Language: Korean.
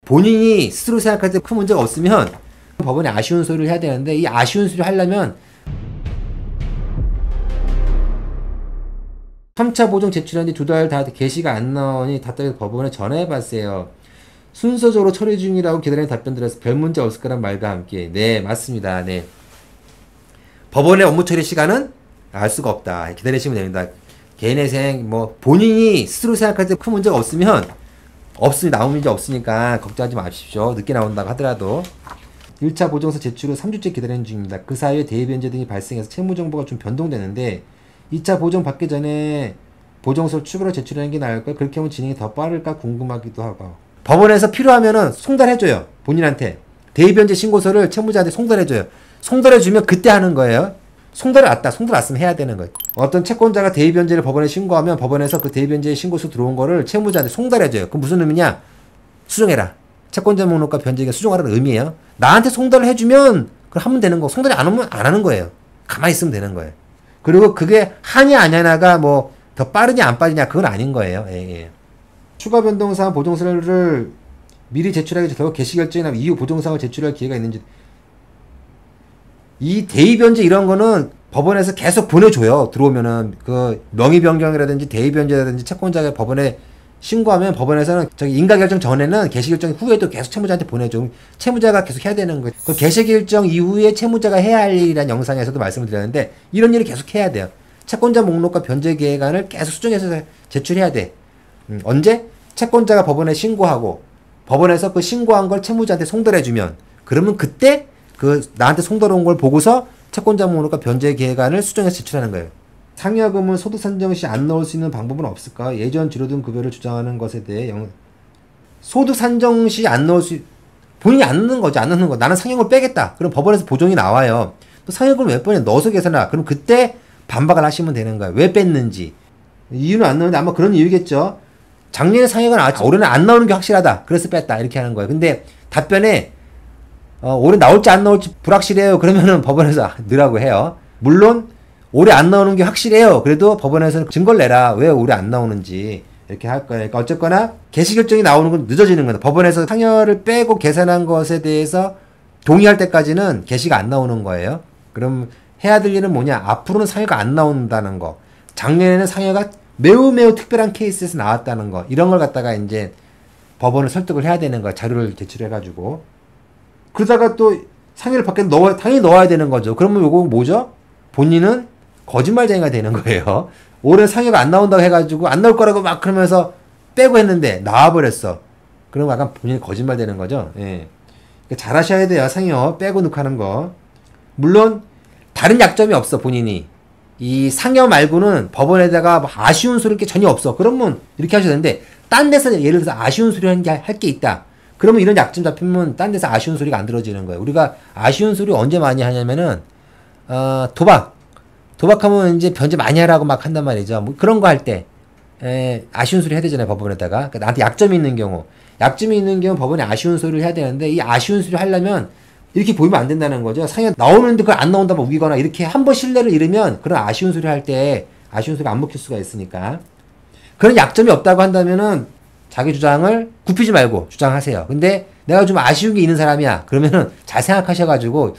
본인이 스스로 생각할 때 큰 문제가 없으면 법원에 아쉬운 소리를 해야 되는데, 이 아쉬운 소리를 하려면 3차 보정 제출한 지 2달 다 게시가 안 나오니 답답해서 법원에 전화해봤어요. 순서적으로 처리 중이라고 기다리는 답변 들어서 별 문제 없을 거란 말과 함께. 네, 맞습니다. 네. 법원의 업무 처리 시간은 알 수가 없다. 기다리시면 됩니다. 개인회생, 본인이 스스로 생각할 때 큰 문제가 없으면, 나온 문제 없으니까 걱정하지 마십시오. 늦게 나온다고 하더라도. 1차 보정서 제출 후 3주째 기다리는 중입니다. 그 사이에 대입변제 등이 발생해서 채무정보가 좀 변동되는데, 2차 보정 받기 전에 보정서를 추가로 제출하는 게 나을까요? 그렇게 하면 진행이 더 빠를까 궁금하기도 하고. 법원에서 필요하면은 송달해줘요. 본인한테. 대입변제 신고서를 채무자한테 송달해줘요. 송달해주면 그때 하는 거예요. 송달 왔으면 해야 되는 거예요. 어떤 채권자가 대입변제를 법원에 신고하면 법원에서 그 대입변제 신고서 들어온 거를 채무자한테 송달해줘요. 그럼 무슨 의미냐? 수정해라. 채권자 목록과 변제가 수정하라는 의미예요. 나한테 송달을 해주면 그걸 하면 되는 거. 송달이 안 오면 안 하는 거예요. 가만히 있으면 되는 거예요. 그리고 그게 하냐 안 하냐가 더 빠르냐 안 빠르냐 그건 아닌 거예요. 예. 추가 변동사항 보정서를 미리 제출하기 전에 개시 결정이나 이후 보정사항을 제출할 기회가 있는지. 이 대입변제 이런 거는 법원에서 계속 보내줘요. 들어오면은 그 명의 변경이라든지 대입변제라든지 채권자가 법원에 신고하면 법원에서는 인가결정 전에는 개시결정 후에도 계속 채무자한테 보내줘. 채무자가 계속 해야 되는 거예요. 그 개시결정 이후에 채무자가 해야 할 일이라는 영상에서도 말씀을 드렸는데 이런 일을 계속 해야 돼요. 채권자 목록과 변제 계획안을 계속 수정해서 제출해야 돼. 언제? 채권자가 법원에 신고하고 법원에서 그 신고한 걸 채무자한테 송달해주면 그러면 그때 그 나한테 송달 온 걸 보고서 채권자 목록과 변제 계획안을 수정해서 제출하는 거예요. 상여금은 소득 산정 시 안 넣을 수 있는 방법은 없을까? 예전 줄어든 급여를 주장하는 것에 대해 소득 산정 시 안 넣을 수 본인이 안 넣는 거죠. 안 넣는 거. 나는 상여금을 빼겠다. 그럼 법원에서 보정이 나와요. 또 상여금을 몇 번에 넣어서 계산하. 그럼 그때 반박을 하시면 되는 거예요. 왜 뺐는지. 이유는 안 넣는데 아마 그런 이유겠죠. 작년에 상여금 나왔지. 올해는 안 나오는 게 확실하다. 그래서 뺐다. 이렇게 하는 거예요. 근데 답변에 올해 나올지 안 나올지 불확실해요. 그러면은 법원에서 넣으라고 해요. 물론 올해 안 나오는 게 확실해요. 그래도 법원에서는 증거를 내라. 왜 올해 안 나오는지 이렇게 할 거예요. 그러니까 어쨌거나 개시결정이 나오는 건 늦어지는 거다. 법원에서 상여를 빼고 계산한 것에 대해서 동의할 때까지는 개시가 안 나오는 거예요. 그럼 해야 될 일은 뭐냐? 앞으로는 상여가 안 나온다는 거. 작년에는 상여가 매우 특별한 케이스에서 나왔다는 거. 이런 걸 갖다가 이제 법원을 설득을 해야 되는 거야. 자료를 제출해가지고. 그러다가 또 상여를 밖에 당연히 넣어야 되는 거죠. 그러면 요거 뭐죠? 본인은 거짓말쟁이가 되는 거예요. 올해 상여가 안 나온다고 해가지고 안 나올 거라고 막 그러면서 빼고 했는데 나와버렸어. 그럼 약간 본인이 거짓말 되는 거죠. 예. 그러니까 잘 하셔야 돼요. 상여 빼고 넣고 하는 거. 물론 다른 약점이 없어. 본인이. 이 상여 말고는 법원에다가 아쉬운 소리일 게 전혀 없어. 그러면 이렇게 하셔야 되는데 딴 데서 예를 들어서 아쉬운 소리 할 게 있다. 그러면 이런 약점 잡히면 딴 데서 아쉬운 소리가 안 들어지는 거예요. 우리가 아쉬운 소리 언제 많이 하냐면은 도박하면 이제 변제 많이 하라고 막 한단 말이죠. 뭐 그런 거 할 때 아쉬운 소리 해야 되잖아요. 법원에다가. 그러니까 나한테 약점이 있는 경우 법원에 아쉬운 소리를 해야 되는데 이 아쉬운 소리 하려면 이렇게 보이면 안 된다는 거죠. 상여 나오는데 그걸 안 나온다고 우기거나 이렇게 한 번 신뢰를 잃으면 그런 아쉬운 소리 할 때 아쉬운 소리가 안 먹힐 수가 있으니까. 그런 약점이 없다고 한다면은 자기 주장을 굽히지 말고 주장하세요. 근데 내가 좀 아쉬운 게 있는 사람이야. 그러면은 잘 생각하셔가지고